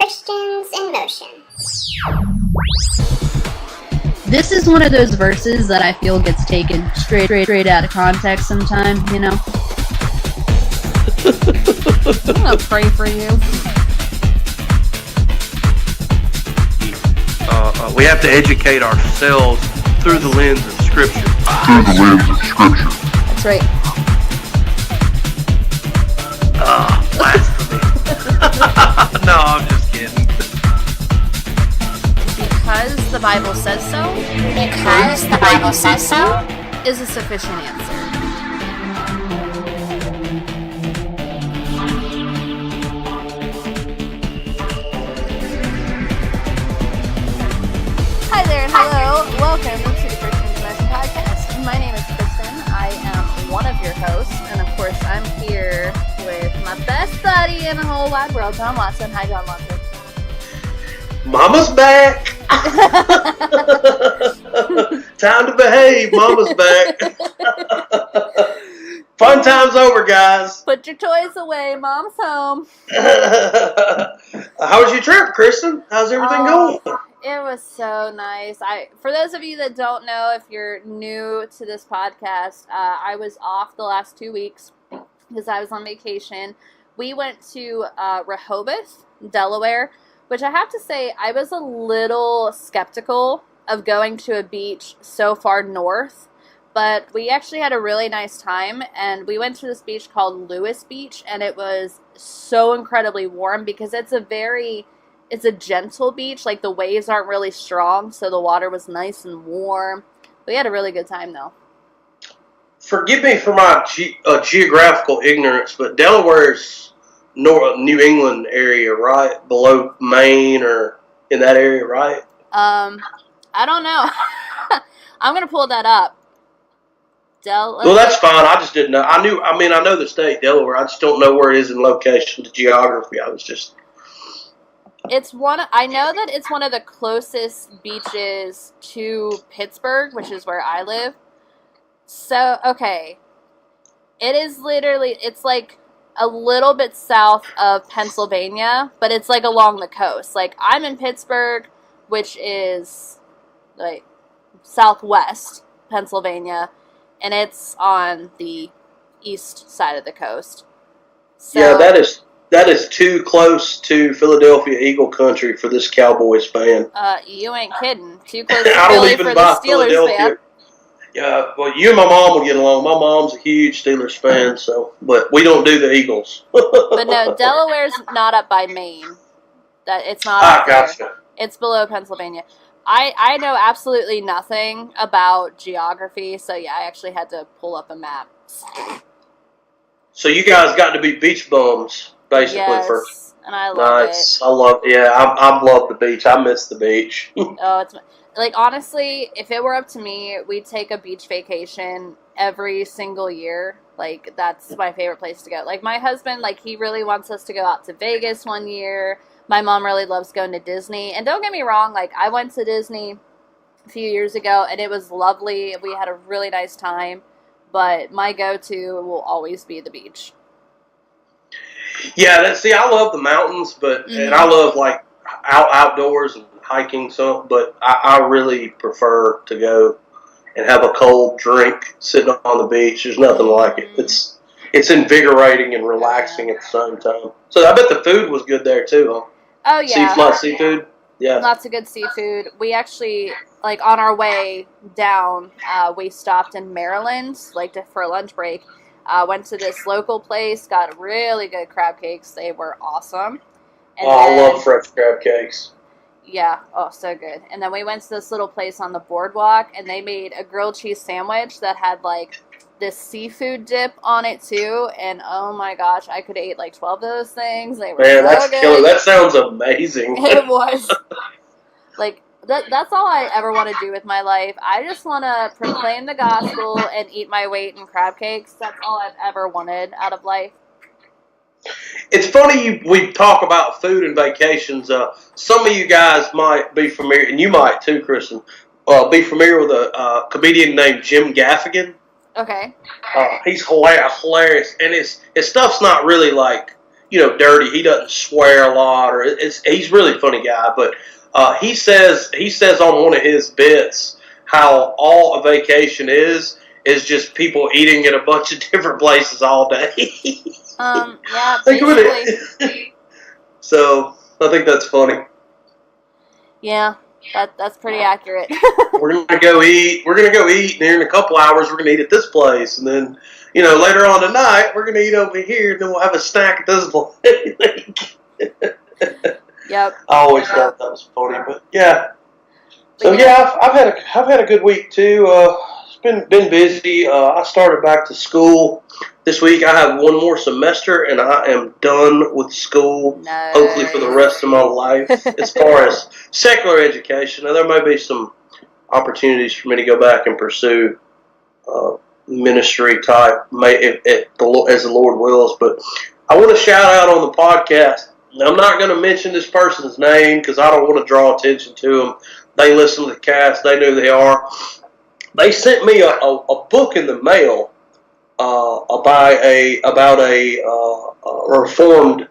Christians in motion. This is one of those verses that I feel gets taken straight out of context sometimes, you know? I'm gonna pray for you. We have to educate ourselves through the lens of Scripture. That's right. Blasphemy. No, I'm just kidding. Because the Bible says so. Because the Bible says so. Is a sufficient answer. Hi there and hello. Welcome to the Christian Connection Podcast. My name is Kristen. I am one of your hosts, and of course, I'm here with my best buddy in the whole wide world, John Watson. Hi, John Watson. Mama's back. Time to behave. Mama's back. Fun time's over, guys. Put your toys away. Mom's home. How was your trip, Kristen? How's everything going? It was so nice. For those of you that don't know, if you're new to this podcast, I was off the last 2 weeks because I was on vacation. We went to Rehoboth, Delaware, which I have to say I was a little skeptical of going to a beach so far north, but we actually had a really nice time, and we went to this beach called Lewis Beach, and it was so incredibly warm because it's a gentle beach. Like, the waves aren't really strong, so the water was nice and warm. We had a really good time, though. Forgive me for my geographical ignorance, but Delaware's New England area, right? Below Maine or in that area, right? I don't know. I'm going to pull that up. Well, that's fine. I just didn't know. I know the state, Delaware. I just don't know where it is in location to geography. I know that it's one of the closest beaches to Pittsburgh, which is where I live. So, okay. It's like a little bit south of Pennsylvania, but it's like along the coast. Like, I'm in Pittsburgh, which is like southwest Pennsylvania, and it's on the east side of the coast. So, yeah, that is too close to Philadelphia Eagle country for this Cowboys fan. You ain't kidding. Too close to I don't Philly even for buy the Steelers fan. Yeah, well, you and my mom will get along. My mom's a huge Steelers fan, but we don't do the Eagles. But no, Delaware's not up by Maine. It's not up there. Gotcha. It's below Pennsylvania. I know absolutely nothing about geography, so yeah, I actually had to pull up a map. So you guys got to be beach bums, basically. Yes, and I love it. I love the beach. I miss the beach. Oh, it's like, honestly, if it were up to me, we'd take a beach vacation every single year. Like, that's my favorite place to go. Like, my husband, like, he really wants us to go out to Vegas one year. My mom really loves going to Disney. And don't get me wrong, like, I went to Disney a few years ago, and it was lovely. We had a really nice time. But my go-to will always be the beach. Yeah, I love the mountains, and I love, like, outdoors and hiking, but I really prefer to go and have a cold drink sitting on the beach. There's nothing like it. It's invigorating and relaxing at the same time. So I bet the food was good there too, huh? Oh yeah, lots of seafood. Yeah, lots of good seafood. We actually, like, on our way down, we stopped in Maryland, like, for a lunch break. Went to this local place, got really good crab cakes. They were awesome. And I love fresh crab cakes. Yeah, oh, so good. And then we went to this little place on the boardwalk, and they made a grilled cheese sandwich that had, like, this seafood dip on it, too. And, oh, my gosh, I could have ate, like, 12 of those things. They were so that's good. killer. That sounds amazing. It was. Like, that's all I ever want to do with my life. I just want to proclaim the gospel and eat my weight in crab cakes. That's all I've ever wanted out of life. It's funny we talk about food and vacations. Some of you guys might be familiar, and you might too, Kristen, be familiar with a comedian named Jim Gaffigan. Okay. He's hilarious, and his stuff's not really like dirty. He doesn't swear a lot, or he's a really funny guy. But he says on one of his bits how all a vacation is just people eating at a bunch of different places all day. Yeah, basically. So I think that's funny. Yeah, that's pretty accurate. We're gonna go eat. And here in a couple hours, we're gonna eat at this place, and then later on tonight, we're gonna eat over here, and then we'll have a snack at this place. Yep. I always thought that was funny, but yeah. So yeah, I've had a good week too. It's been busy. I started back to school this week. I have one more semester, and I am done with school. Nice. Hopefully for the rest of my life. As far as secular education, now there may be some opportunities for me to go back and pursue ministry type, as the Lord wills. But I want to shout out on the podcast. I'm not going to mention this person's name because I don't want to draw attention to them. They listen to the cast. They know who they are. They sent me a book in the mail about a Reformed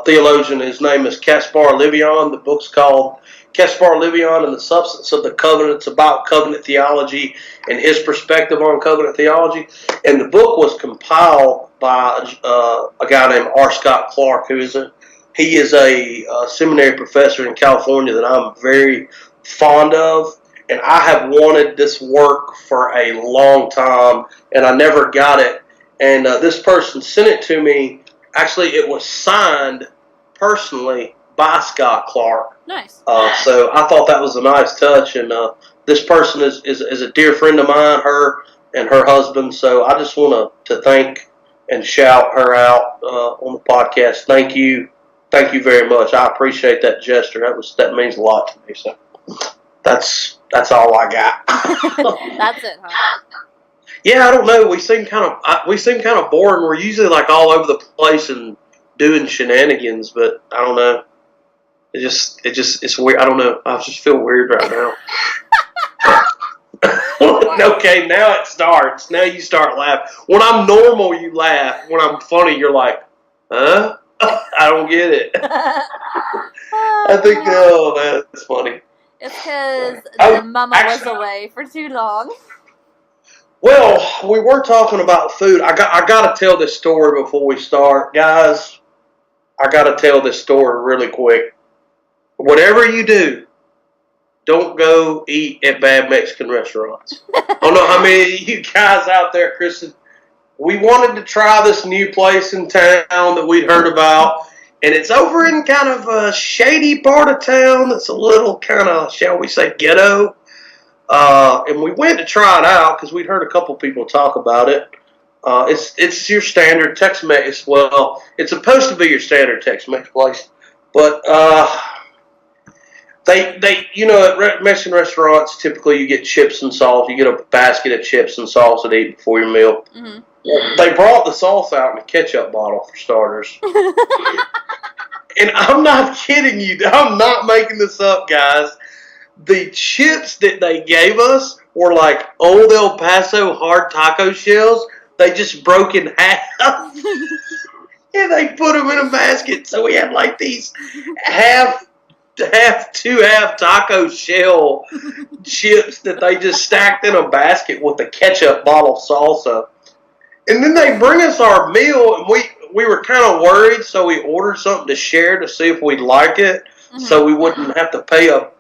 theologian. His name is Caspar Livion. The book's called Caspar Livion and the Substance of the Covenant. It's about covenant theology and his perspective on covenant theology. And the book was compiled by a guy named R. Scott Clark, who is a seminary professor in California that I'm very fond of. And I have wanted this work for a long time, and I never got it. And this person sent it to me. Actually, it was signed personally by Scott Clark. Nice. So I thought that was a nice touch. And this person is a dear friend of mine, her and her husband. So I just want to thank and shout her out on the podcast. Thank you very much. I appreciate that gesture. That means a lot to me. So that's all I got. That's it, huh? Yeah, I don't know. We seem kind of boring. We're usually like all over the place and doing shenanigans, but I don't know. It's weird. I don't know. I just feel weird right now. Okay, now it starts. Now you start laughing. When I'm normal, you laugh. When I'm funny, you're like, huh? I don't get it. I think, oh, that's funny. It's because Mama was away for too long. Well, we were talking about food. I got to tell this story before we start. Guys, I got to tell this story really quick. Whatever you do, don't go eat at bad Mexican restaurants. I don't know how many of you guys out there, Kristen, we wanted to try this new place in town that we'd heard about. And it's over in kind of a shady part of town that's a little kind of, shall we say, ghetto. And we went to try it out because we'd heard a couple people talk about it. It's your standard Tex-Mex. Well, it's supposed to be your standard Tex-Mex place. But they at Mexican restaurants, typically you get chips and sauce. You get a basket of chips and sauce to eat before your meal. Mm-hmm. They brought the sauce out in a ketchup bottle for starters. And I'm not kidding you. I'm not making this up, guys. The chips that they gave us were like old El Paso hard taco shells. They just broke in half. And they put them in a basket. So we had like these half taco shell chips that they just stacked in a basket with the ketchup bottle salsa. And then they bring us our meal, and we were kind of worried, so we ordered something to share to see if we'd like it, so we wouldn't have to pay a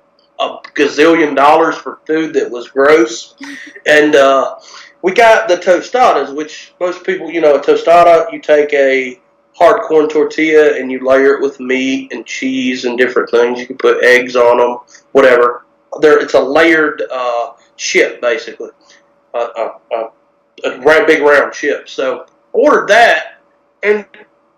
gazillion dollars for food that was gross. And we got the tostadas, which most people, a tostada, you take a hard corn tortilla and you layer it with meat and cheese and different things. You can put eggs on them, whatever. It's a layered chip, basically. A big round chip. So ordered that, and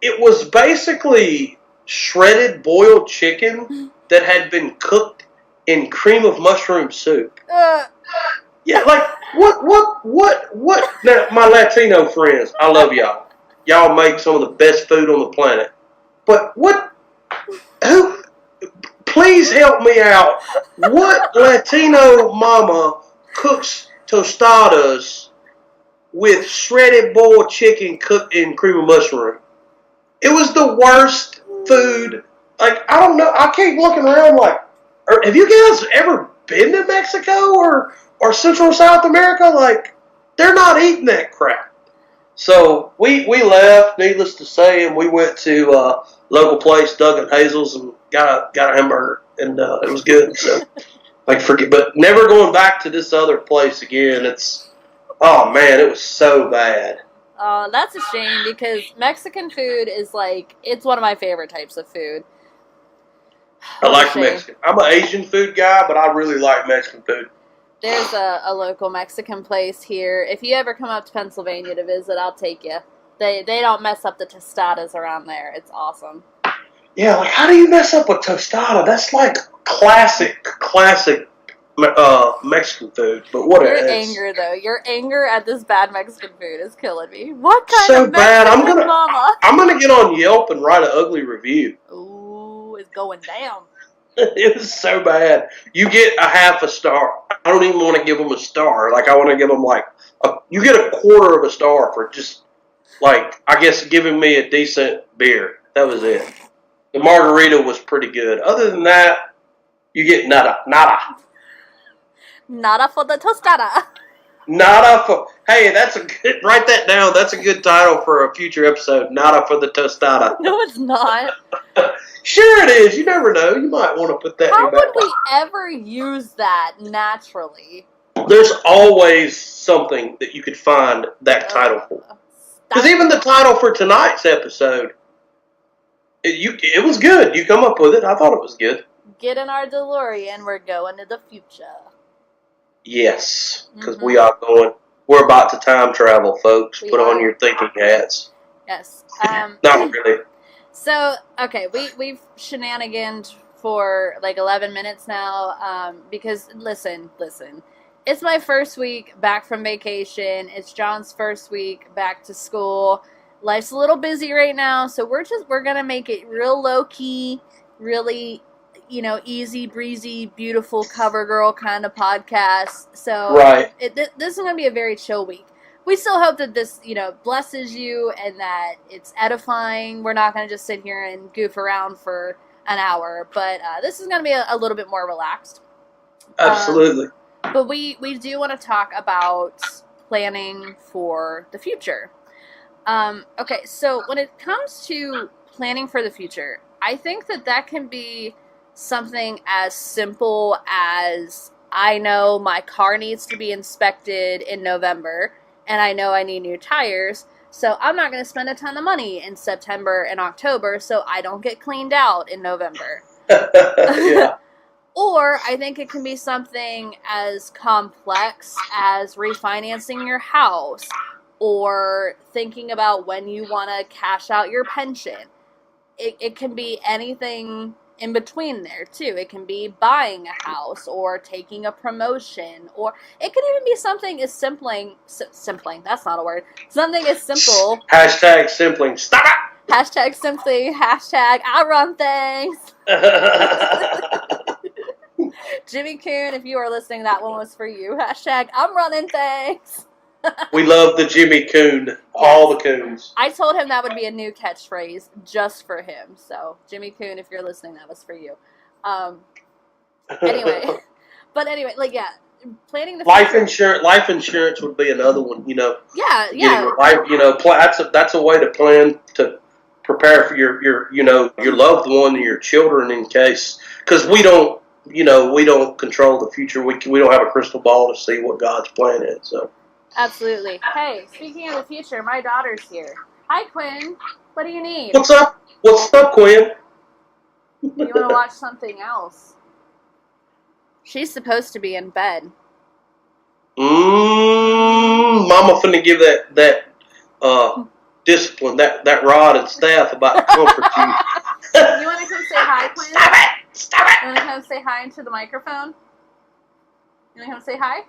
it was basically shredded boiled chicken that had been cooked in cream of mushroom soup. Yeah, like what? Now, my Latino friends, I love y'all. Y'all make some of the best food on the planet. But who? Please help me out. What Latino mama cooks tostadas with shredded boiled chicken cooked in cream of mushroom? It was the worst food. Like, I don't know. I keep looking around like, have you guys ever been to Mexico or Central South America? Like, they're not eating that crap. So we left, needless to say, and we went to a local place, Doug and Hazel's, and got a hamburger, and it was good. So, but never going back to this other place again. Oh man, it was so bad. Oh, that's a shame because Mexican food is it's one of my favorite types of food. I like Mexican. I'm an Asian food guy, but I really like Mexican food. There's a local Mexican place here. If you ever come up to Pennsylvania to visit, I'll take you. They don't mess up the tostadas around there. It's awesome. Yeah, like how do you mess up a tostada? That's like classic Mexican food. But what Your anger though, your anger at this bad Mexican food is killing me. What kind of Mexican mama? I'm gonna get on Yelp and write an ugly review. Ooh, it's going down. It was so bad. You get a half a star. I don't even want to give them a star. Like, I want to give them, you get a quarter of a star for just, I guess giving me a decent beer. That was it. The margarita was pretty good. Other than that, you get nada. Nada for the tostada. Nada for, hey, write that down. That's a good title for a future episode. Nada for the tostada. No, it's not. Sure it is. You never know. You might want to put that in your back How would we ever use that naturally? There's always something that you could find that title for. Because even the title for tonight's episode, it was good. You come up with it. I thought it was good. Get in our DeLorean. We're going to the future. Yes, because we're about to time travel, folks. Put on your thinking hats. Yes. Not really. So, okay, we've shenaniganed for 11 minutes now, because, listen, it's my first week back from vacation, it's John's first week back to school, life's a little busy right now, so we're gonna make it real low-key, really, easy, breezy, beautiful cover girl kind of podcast, so right. This is gonna be a very chill week. We still hope that this, blesses you and that it's edifying. We're not going to just sit here and goof around for an hour, but this is going to be a little bit more relaxed. Absolutely. But we do want to talk about planning for the future. Okay, so when it comes to planning for the future, I think that can be something as simple as I know my car needs to be inspected in November, and I know I need new tires, so I'm not going to spend a ton of money in September and October so I don't get cleaned out in November. Yeah. Or I think it can be something as complex as refinancing your house or thinking about when you want to cash out your pension. It can be anything in between there too. It can be buying a house or taking a promotion, or it could even be something as simpling, that's not a word, something as simple. Hashtag simpling, stop it! Hashtag simply, hashtag I run things. Jimmy Coon, if you are listening, that one was for you. Hashtag I'm running things. We love the Jimmy Coon. All the Coons. I told him that would be a new catchphrase just for him. So, Jimmy Coon, if you're listening, that was for you. Anyway, planning the future. Life insurance would be another one. Yeah. That's a way to plan to prepare for your loved one and your children in case, because we don't control the future. We don't have a crystal ball to see what God's plan is. So. Absolutely. Hey, speaking of the future, my daughter's here. Hi, Quinn. What do you need? What's up? What's up, Quinn? You want to watch something else? She's supposed to be in bed. Mama finna give that discipline, that rod and staff about to comfort you. You want to come say hi, Quinn? Stop it! You want to come say hi into the microphone? You want to come say hi?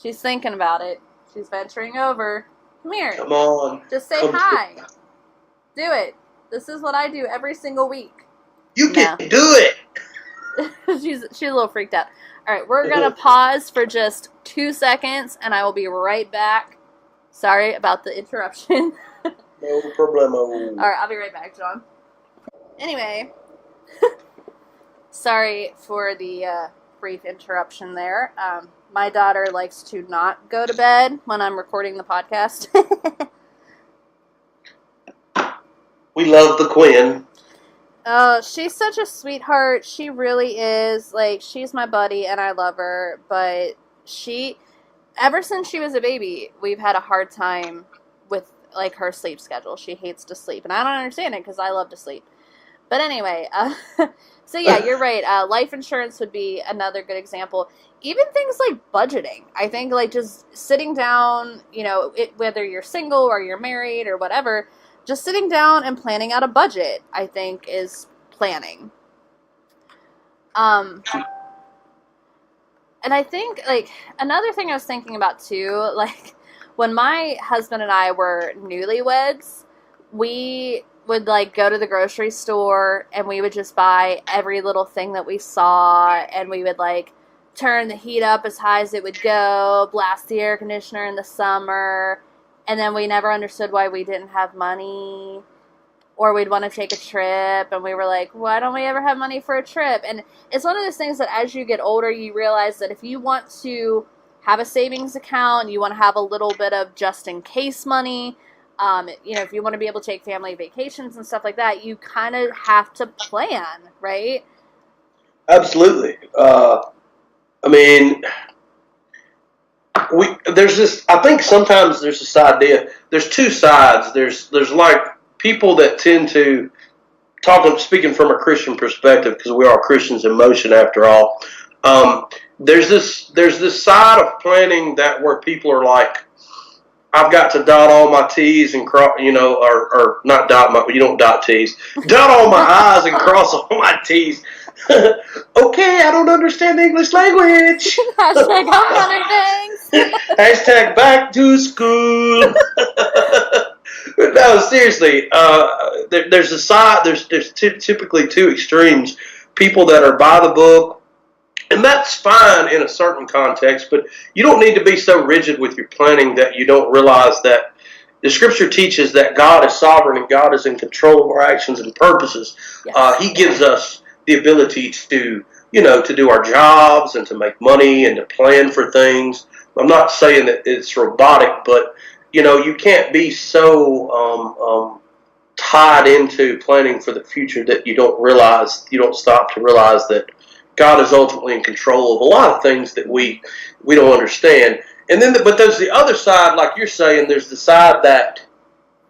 She's thinking about it. She's venturing over. Come here. Come on. Just say hi. Do it. This is what I do every single week. You can do it. She's a little freaked out. All right, we're going to pause for just 2 seconds, and I will be right back. Sorry about the interruption. No problemo. All right, I'll be right back, John. Anyway, sorry for the brief interruption there. My daughter likes to not go to bed when I'm recording the podcast. We love the Quinn. Oh, she's such a sweetheart. She really is. Like, she's my buddy, and I love her. But ever since she was a baby, we've had a hard time with, like, her sleep schedule. She hates to sleep, and I don't understand it because I love to sleep. But anyway, so yeah, you're right. Life insurance would be another good example. Even things like budgeting. I think, like, just sitting down, whether you're single or you're married or whatever, just sitting down and planning out a budget, I think, is planning. And I think, like, another thing I was thinking about, too, like, when my husband and I were newlyweds, we would, like, go to the grocery store, and we would just buy every little thing that we saw, and we would, like, turn the heat up as high as it would go, blast the air conditioner in the summer, and then we never understood why we didn't have money, or we'd want to take a trip, and we were like, why don't we ever have money for a trip? And it's one of those things that as you get older, you realize that if you want to have a savings account, you want to have a little bit of just-in-case money, if you want to be able to take family vacations and stuff like that, you kind of have to plan, right? Absolutely. I mean, I think sometimes there's this idea, there's two sides. There's like people that tend to speaking from a Christian perspective, because we are Christians in motion after all. There's this side of planning that where people are like, I've got to dot all my T's and cross, or not dot my, you don't dot T's, dot all my I's and cross all my T's. Okay, I don't understand the English language. Hashtag I'm things. Hashtag back to school. No, seriously, there's a side, there's typically two extremes. People that are by the book, and that's fine in a certain context, but you don't need to be so rigid with your planning that you don't realize that the Scripture teaches that God is sovereign and God is in control of our actions and purposes. Yes. He gives us the ability to, to do our jobs and to make money and to plan for things. I'm not saying that it's robotic, but, you can't be so tied into planning for the future that you don't stop to realize that God is ultimately in control of a lot of things that we don't understand. And then, but there's the other side, like you're saying, there's the side that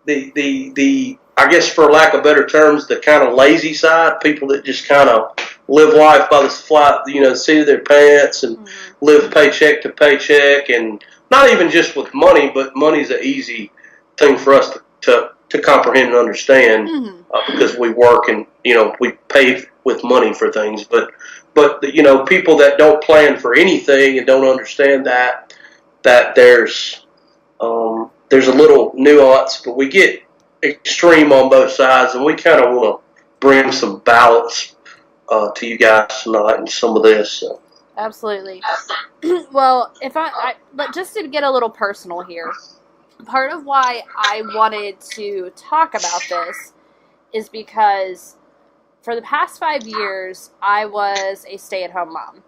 the I guess for lack of better terms, the kind of lazy side, people that just kind of live life by the seat of their pants and live paycheck to paycheck, and not even just with money, but money's an easy thing for us to comprehend and understand because we work and, we pay with money for things. But people that don't plan for anything and don't understand that there's a little nuance, but we get extreme on both sides, and we kind of want to bring some balance to you guys tonight in some of this. So. Absolutely. Well, but just to get a little personal here, part of why I wanted to talk about this is because for the past 5 years, I was a stay-at-home mom.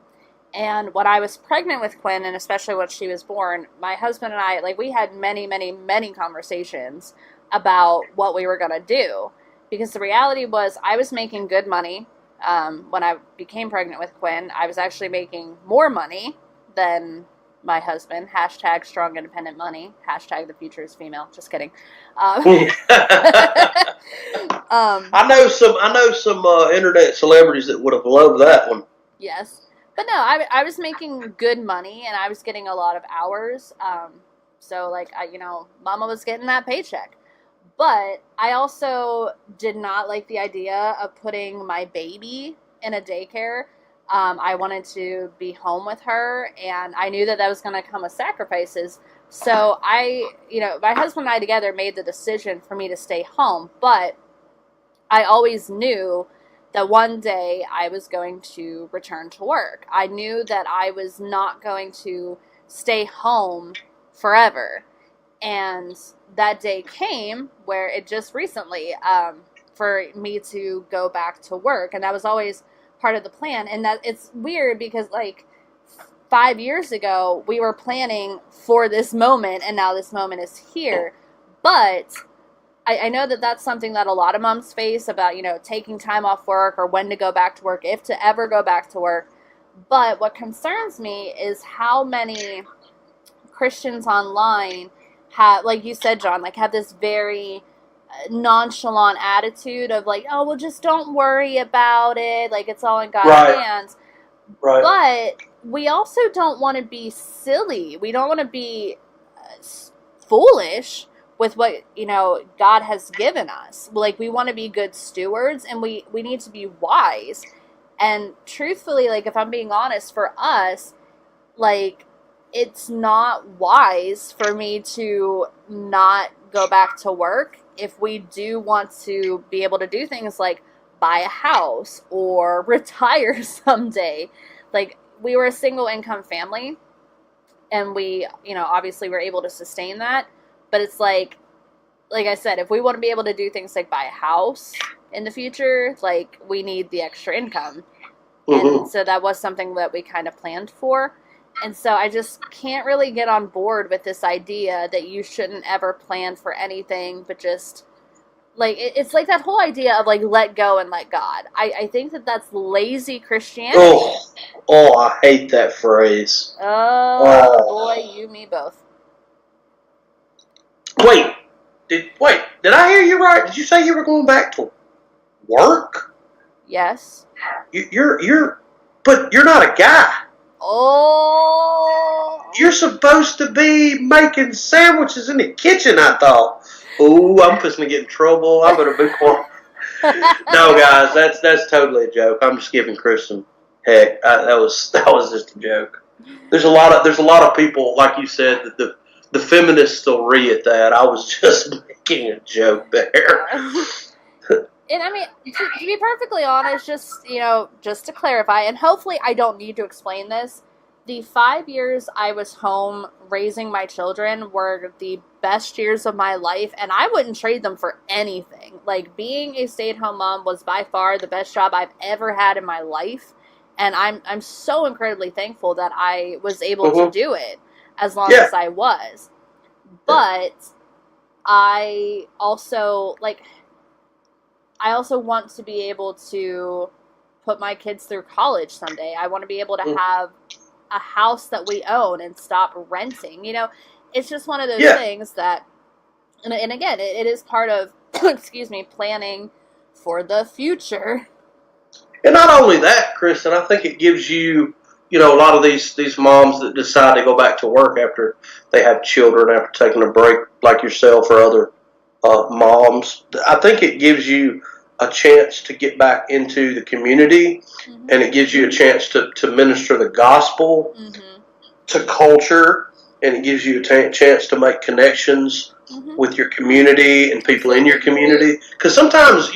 And when I was pregnant with Quinn, and especially when she was born, my husband and I, we had many, many, many conversations about what we were going to do. Because the reality was I was making good money when I became pregnant with Quinn. I was actually making more money than my husband. Hashtag strong independent money. Hashtag the future is female. Just kidding. I know some internet celebrities that would have loved that one. Yes. But no, I was making good money, and I was getting a lot of hours. So, Mama was getting that paycheck. But I also did not like the idea of putting my baby in a daycare. I wanted to be home with her, and I knew that was going to come with sacrifices. So my husband and I together made the decision for me to stay home. But I always knew that one day I was going to return to work. I knew that I was not going to stay home forever. And that day came where it just recently, for me to go back to work. And that was always part of the plan. And that it's weird because, like, 5 years ago, we were planning for this moment, and now this moment is here. But I know that that's something that a lot of moms face about, taking time off work or when to go back to work, if to ever go back to work. But what concerns me is how many Christians online have, like you said, John, like have this very nonchalant attitude of like, oh, well, just don't worry about it. Like, it's all in God's hands. Right. But we also don't want to be silly. We don't want to be foolish with what, God has given us. Like, we want to be good stewards, and we need to be wise. And truthfully, like, if I'm being honest, for us, like, it's not wise for me to not go back to work if we do want to be able to do things like buy a house or retire someday. Like, we were a single income family, and we, obviously were able to sustain that. But it's like I said, if we want to be able to do things like buy a house in the future, like, we need the extra income. Mm-hmm. And so that was something that we kind of planned for. And so I just can't really get on board with this idea that you shouldn't ever plan for anything, but just, like, it's like that whole idea of, like, let go and let God. I think that that's lazy Christianity. Oh, I hate that phrase. Oh, boy, you, me both. Wait, did I hear you right? Did you say you were going back to work? Yes. But you're not a guy. Oh. You're supposed to be making sandwiches in the kitchen, I thought. Oh, I'm fixing to get in trouble. I better be quiet. No, guys, that's totally a joke. I'm just giving Chris some heck. That was just a joke. There's a lot of people, like you said, that the feminists will re at that. I was just making a joke there. And I mean, to be perfectly honest, just to clarify, and hopefully I don't need to explain this, the 5 years I was home raising my children were the best years of my life, and I wouldn't trade them for anything. Like, being a stay-at-home mom was by far the best job I've ever had in my life, and I'm so incredibly thankful that I was able to do it as long as I was. But I also want to be able to put my kids through college someday. I want to be able to have a house that we own and stop renting. It's just one of those things that, and again, it is part of, planning for the future. And not only that, Kristen, I think it gives you, a lot of these moms that decide to go back to work after they have children, after taking a break, like yourself or other moms. I think it gives you a chance to get back into the community, and it gives you a chance to minister the gospel to culture, and it gives you a chance to make connections with your community and people in your community. Because sometimes,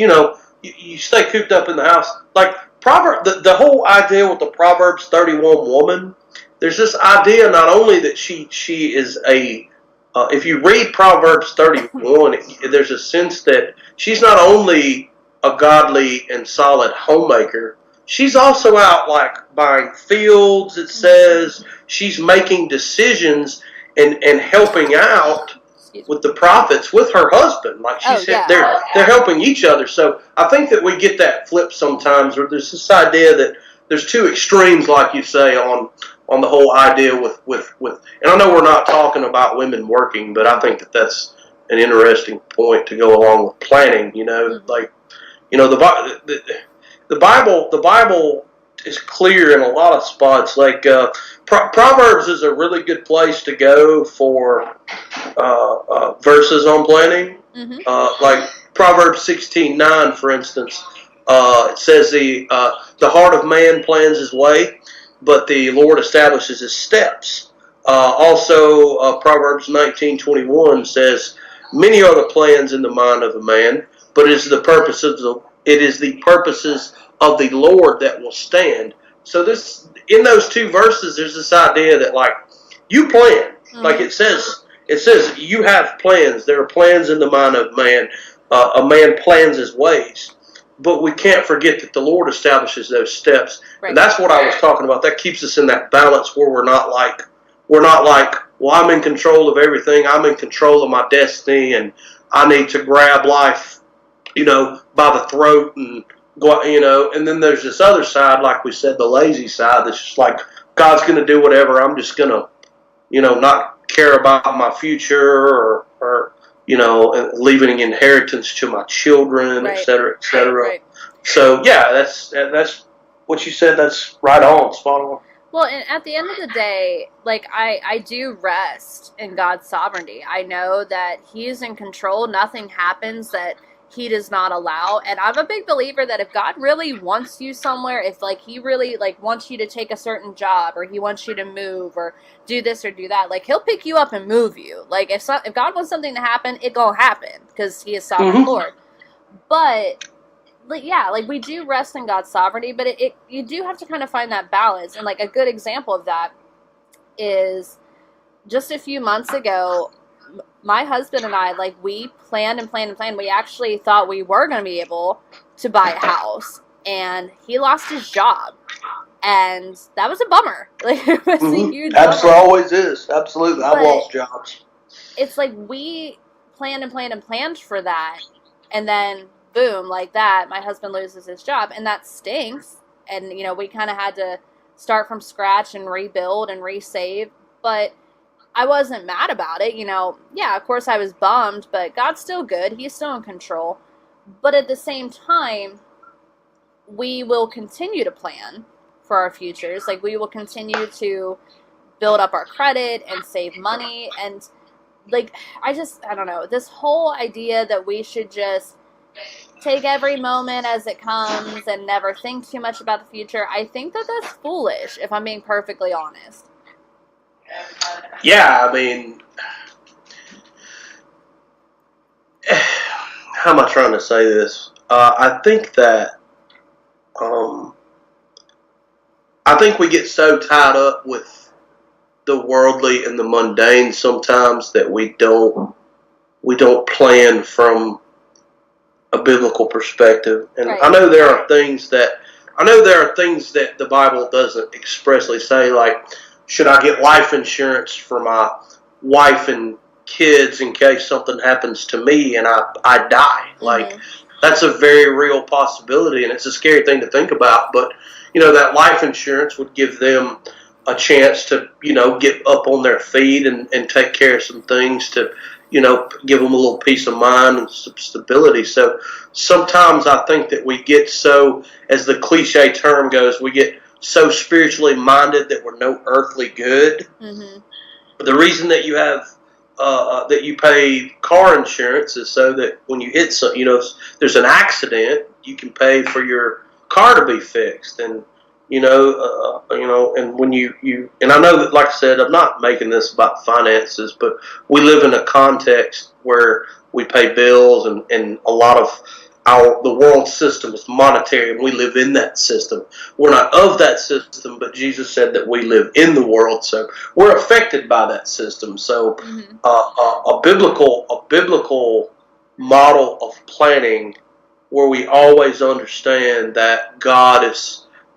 you stay cooped up in the house. Like the whole idea with the Proverbs 31 woman, there's this idea not only that she is a if you read Proverbs 31, there's a sense that she's not only a godly and solid homemaker, she's also out, like, buying fields. It says she's making decisions and helping out with the profits with her husband. Like, they're helping each other. So I think that we get that flip sometimes, where there's this idea that there's two extremes, like you say, on the whole idea with and I know we're not talking about women working, but I think that that's an interesting point to go along with planning. The Bible is clear in a lot of spots. Like Proverbs is a really good place to go for verses on planning. Like Proverbs 16:9, for instance, it says the heart of man plans his way, but the Lord establishes his steps. Also, Proverbs 19:21 says, "Many are the plans in the mind of a man, but it is the purposes of the Lord that will stand." So in those two verses, there's this idea that, like, you plan. Like it says it says you have plans. There are plans in the mind of man. A man plans his ways. But we can't forget that the Lord establishes those steps. Right. And that's what I was talking about. That keeps us in that balance where we're not like, well, I'm in control of everything. I'm in control of my destiny, and I need to grab life, by the throat and go, and then there's this other side, like we said, the lazy side that's just like, God's going to do whatever. I'm just going to, not care about my future or leaving an inheritance to my children, right. et cetera, et cetera. Right. So, yeah, that's what you said. That's right on, spot on. Well, and at the end of the day, like, I do rest in God's sovereignty. I know that He's in control. Nothing happens that He does not allow. And I'm a big believer that if God really wants you somewhere, if, like, He really, like, wants you to take a certain job, or He wants you to move, or do this or do that, like, He'll pick you up and move you. Like, if God wants something to happen, it gonna happen, because He is sovereign Lord. But, like, yeah, like, we do rest in God's sovereignty, but you do have to kind of find that balance. And, like, a good example of that is just a few months ago, my husband and I, like, we planned. We actually thought we were going to be able to buy a house, and he lost his job, and that was a bummer. Like, it was a huge bummer. Absolutely, always is. Absolutely, I've lost jobs. It's like we planned for that, and then boom, like that, my husband loses his job, and that stinks. And we kind of had to start from scratch and rebuild and resave, but I wasn't mad about it, Yeah, of course I was bummed, but God's still good. He's still in control. But at the same time, we will continue to plan for our futures. Like, we will continue to build up our credit and save money. And, like, I don't know. This whole idea that we should just take every moment as it comes and never think too much about the future, I think that that's foolish, if I'm being perfectly honest. Yeah, I mean, how am I trying to say this? I think that, I think we get so tied up with the worldly and the mundane sometimes that we don't plan from a biblical perspective. And right. I know there are things that the Bible doesn't expressly say, like, should I get life insurance for my wife and kids in case something happens to me and I die? Like, that's a very real possibility, and it's a scary thing to think about. But, that life insurance would give them a chance to, get up on their feet and take care of some things to, give them a little peace of mind and some stability. So sometimes I think that we get so, as the cliche term goes, we get so spiritually minded that we're no earthly good. But the reason that you have that you pay car insurance is so that when you hit some, there's an accident, you can pay for your car to be fixed. And and when you and I know that, like I said, I'm not making this about finances, but we live in a context where we pay bills, and a lot of the world system is monetary, and we live in that system. We're not of that system, but Jesus said that we live in the world, so we're affected by that system. So a biblical model of planning where we always understand that God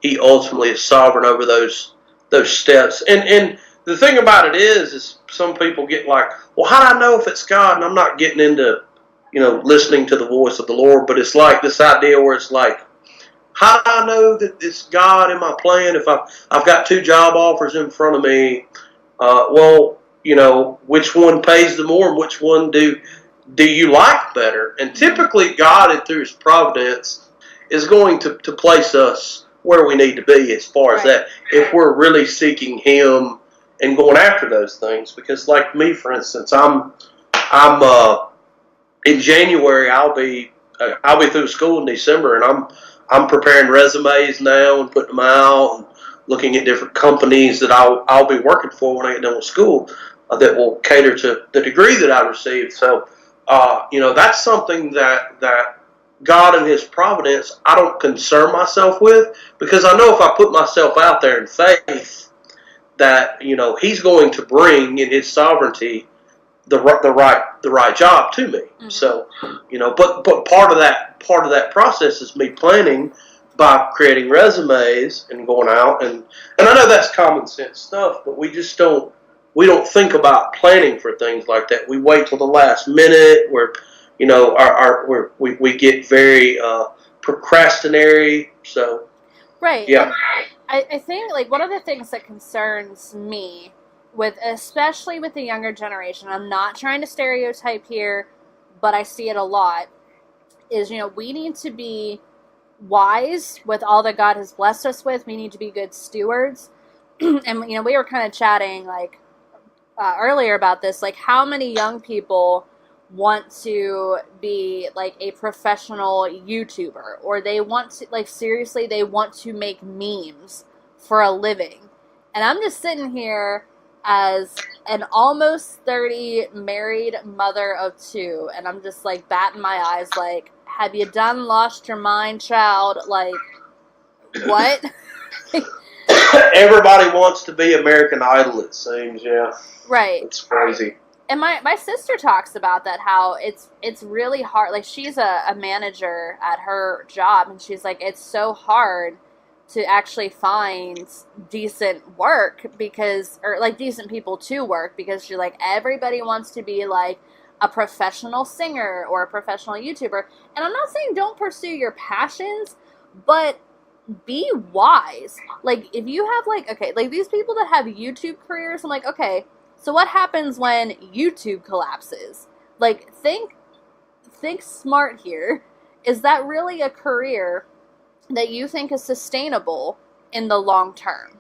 He ultimately is sovereign over those steps. And the thing about it is some people get like, well, how do I know if it's God? And I'm not getting into listening to the voice of the Lord, but it's like this idea where it's like, how do I know that it's God in my plan if I've got 2 job offers in front of me? Which one pays the more, and which one do you like better? And typically God, through His providence, is going to place us where we need to be as far as that, if we're really seeking Him and going after those things. Because, like me, for instance, I'm in January, I'll be through school in December, and I'm preparing resumes now and putting them out and looking at different companies that I'll be working for when I get done with school that will cater to the degree that I received. So, that's something that God and His providence I don't concern myself with, because I know if I put myself out there in faith that He's going to bring in His sovereignty the right job to me. Mm-hmm. So, but part of that process is me planning by creating resumes and going out and I know that's common sense stuff, but we don't think about planning for things like that. We wait till the last minute where we get very procrastinatory. So right. yeah. I think like one of the things that concerns me especially with the younger generation, I'm not trying to stereotype here, but I see it a lot, is, we need to be wise with all that God has blessed us with. We need to be good stewards. And, we were kind of chatting like earlier about this, like how many young people want to be like a professional YouTuber, or they want to, like, seriously, they want to make memes for a living. And I'm just sitting here as an almost 30 married mother of 2, and I'm just like batting my eyes like, have you done lost your mind, child? Like, what? Everybody wants to be American Idol, it seems. Yeah, right. It's crazy. And my sister talks about that, how it's really hard. Like, she's a manager at her job, and she's like, it's so hard to actually find decent work or like decent people to work, because she's like, everybody wants to be like a professional singer or a professional YouTuber. And I'm not saying don't pursue your passions, but be wise. Like, if you have like, okay, like these people that have YouTube careers, I'm like, okay, so what happens when YouTube collapses? Like, think smart here. Is that really a career that you think is sustainable in the long term?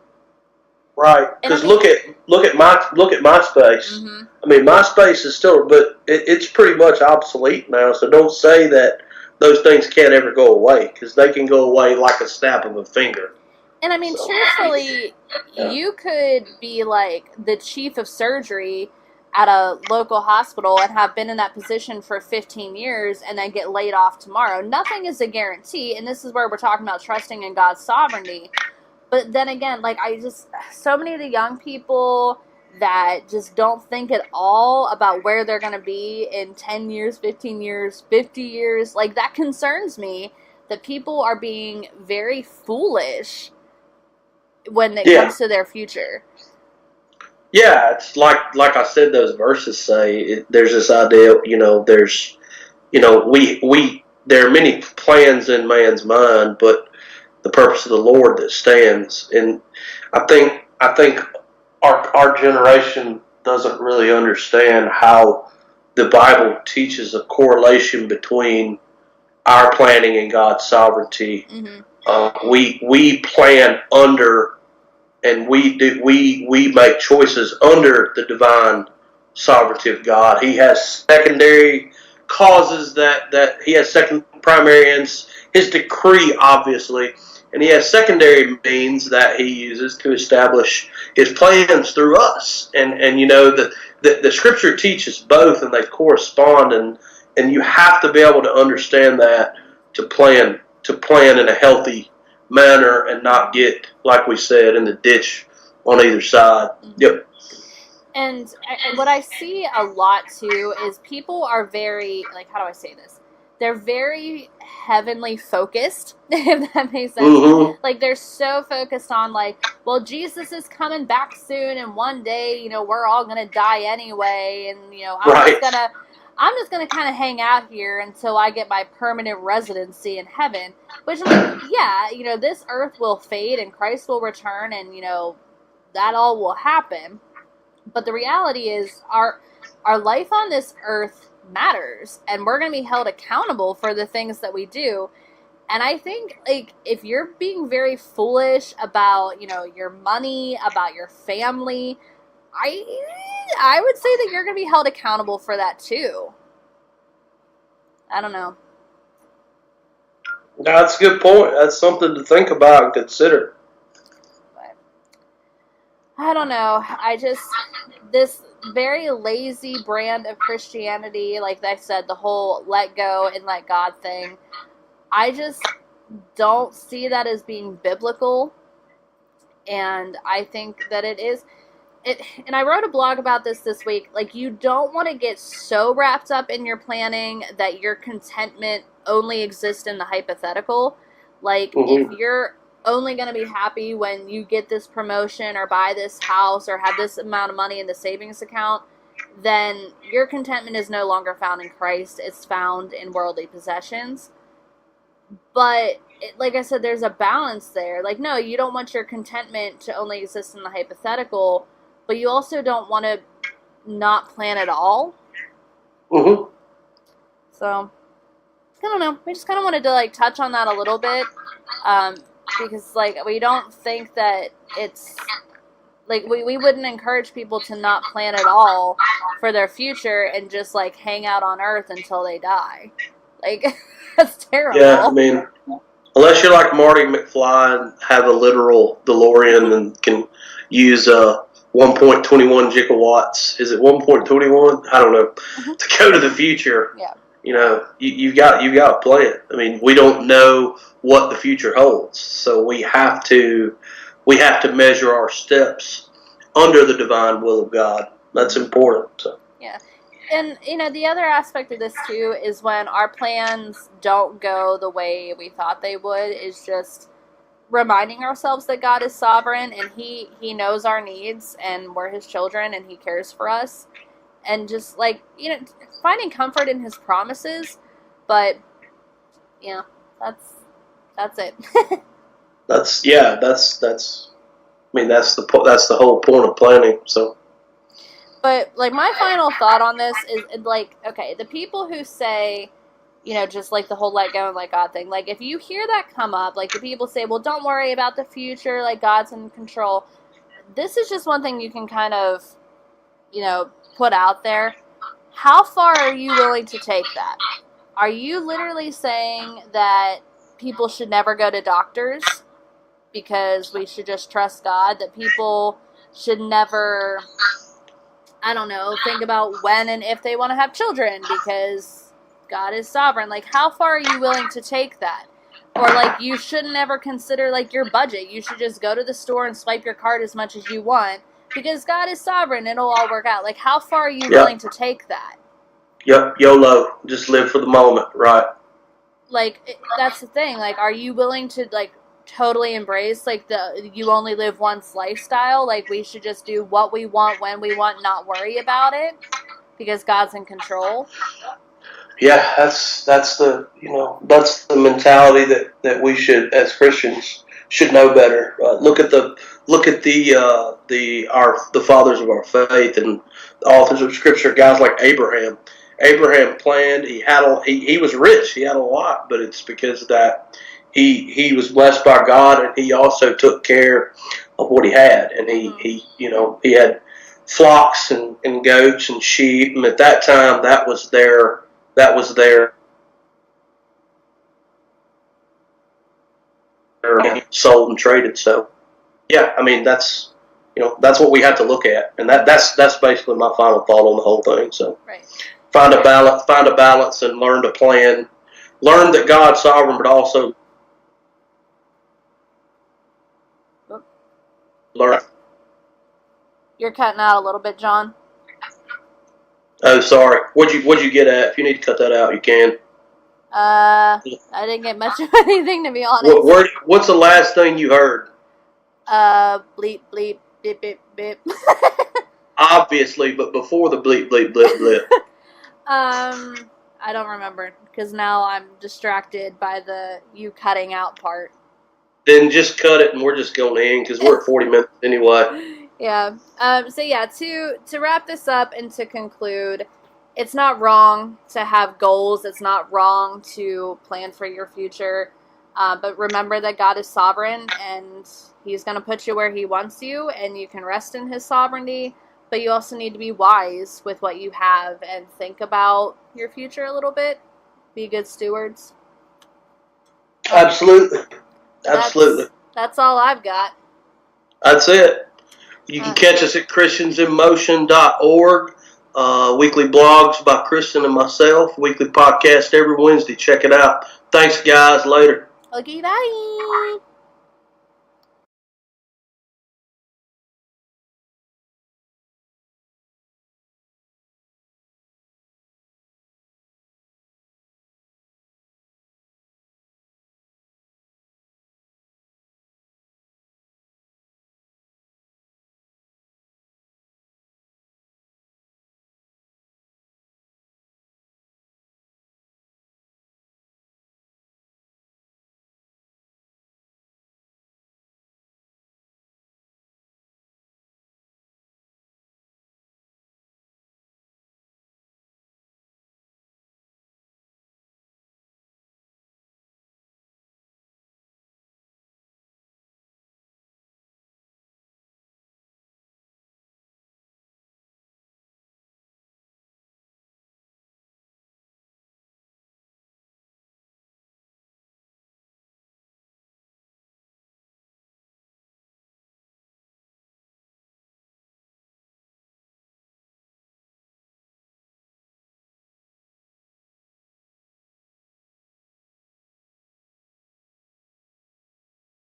Right, because look at MySpace. Mm-hmm. I mean, MySpace is still, but it's pretty much obsolete now. So don't say that those things can't ever go away, because they can go away like a snap of a finger. And I mean, truthfully, you could be like the chief of surgery at a local hospital and have been in that position for 15 years and then get laid off tomorrow. Nothing is a guarantee, and this is where we're talking about trusting in God's sovereignty. But then again, like, so many of the young people that just don't think at all about where they're going to be in 10 years, 15 years, 50 years, like, that concerns me, that people are being very foolish when it comes to their future. Yeah, it's like I said, those verses say, there's this idea, there are many plans in man's mind, but the purpose of the Lord that stands. And I think our generation doesn't really understand how the Bible teaches a correlation between our planning and God's sovereignty. Mm-hmm. We plan under, and we make choices under the divine sovereignty of God. He has secondary causes that he has primary ends, his decree, obviously, and he has secondary means that he uses to establish his plans through us. And the scripture teaches both, and they correspond, and you have to be able to understand that to plan in a healthy manner and not get, like we said, in the ditch on either side. Mm-hmm. Yep. And what I see a lot too is people are very, like, how do I say this? They're very heavenly focused, if that makes sense. Mm-hmm. Like, they're so focused on, like, well, Jesus is coming back soon, and one day, we're all going to die anyway, and, I'm just gonna kind of hang out here until I get my permanent residency in heaven. Which, I'm like, yeah, this earth will fade and Christ will return, and, that all will happen. But the reality is, our life on this earth matters, and we're gonna be held accountable for the things that we do. And I think, like, if you're being very foolish about, your money, about your family, I would say that you're going to be held accountable for that too. I don't know. That's a good point. That's something to think about and consider. But I don't know. This very lazy brand of Christianity, like I said, the whole let go and let God thing, I just don't see that as being biblical. And I think that it is. and I wrote a blog about this week, like, you don't want to get so wrapped up in your planning that your contentment only exists in the hypothetical. Like, if you're only going to be happy when you get this promotion or buy this house or have this amount of money in the savings account, then your contentment is no longer found in Christ. It's found in worldly possessions. But, like I said, there's a balance there. Like, no, you don't want your contentment to only exist in the hypothetical, but you also don't want to not plan at all. Mm-hmm. So, I don't know. We just kind of wanted to, like, touch on that a little bit. Because, like, we don't think that it's... Like, we wouldn't encourage people to not plan at all for their future and just, like, hang out on Earth until they die. Like, that's terrible. Yeah, I mean, unless you're like Marty McFly and have a literal DeLorean and can use 1.21 gigawatts. Is it 1.21? I don't know. To go to the future, yeah. You know, you've got to plan. I mean, we don't know what the future holds, so we have to measure our steps under the divine will of God. That's important. So. Yeah. And, you know, the other aspect of this, too, is when our plans don't go the way we thought they would, is just reminding ourselves that God is sovereign and He knows our needs and we're His children and He cares for us. And just, like, you know, finding comfort in His promises. But, you know, that's it. That's the whole point of planning, so. But, like, my final thought on this is, like, okay, the people who say, you know, just, like, the whole let go and let God thing, like, if you hear that come up, like, the people say, well, don't worry about the future, like, God's in control, this is just one thing you can kind of, you know, put out there. How far are you willing to take that? Are you literally saying that people should never go to doctors because we should just trust God, that people should never... I don't know, think about when and if they want to have children because God is sovereign. Like, how far are you willing to take that? Or, like, you shouldn't ever consider, like, your budget. You should just go to the store and swipe your card as much as you want because God is sovereign. It'll all work out. Like, how far are you willing to take that? Yep, YOLO. Just live for the moment, right? Like, that's the thing. Like, are you willing to, like, totally embrace, like, the you only live once lifestyle? Like, we should just do what we want when we want, not worry about it because God's in control. Yeah, that's the mentality that we should, as Christians, should know better. Look at the fathers of our faith and the authors of Scripture, guys like Abraham. Abraham planned. He was rich. He had a lot, but it's because that he was blessed by God, and he also took care of what he had. And he had flocks and goats and sheep, and at that time that was their sold and traded. So yeah, I mean that's what we have to look at, and that's basically my final thought on the whole thing. So right. Find a balance and learn to plan. Learn that God's sovereign, but also learn. You're cutting out a little bit, John. Oh, sorry. What'd you get at? If you need to cut that out, you can. I didn't get much of anything, to be honest. What's the last thing you heard? Bleep, bleep, bip, bip, bip. Obviously, but before the bleep, bleep, blip, blip. I don't remember, because now I'm distracted by the you cutting out part. Then just cut it, and we're just going in, because we're at 40 minutes anyway. Yeah. So yeah, to wrap this up and to conclude, it's not wrong to have goals. It's not wrong to plan for your future. But remember that God is sovereign, and He's going to put you where He wants you, and you can rest in His sovereignty. But you also need to be wise with what you have and think about your future a little bit. Be good stewards. Absolutely. Absolutely. That's all I've got. That's it. You can catch us at christiansinmotion.org. Weekly blogs by Kristen and myself. Weekly podcast every Wednesday. Check it out. Thanks, guys. Later. Okay, bye.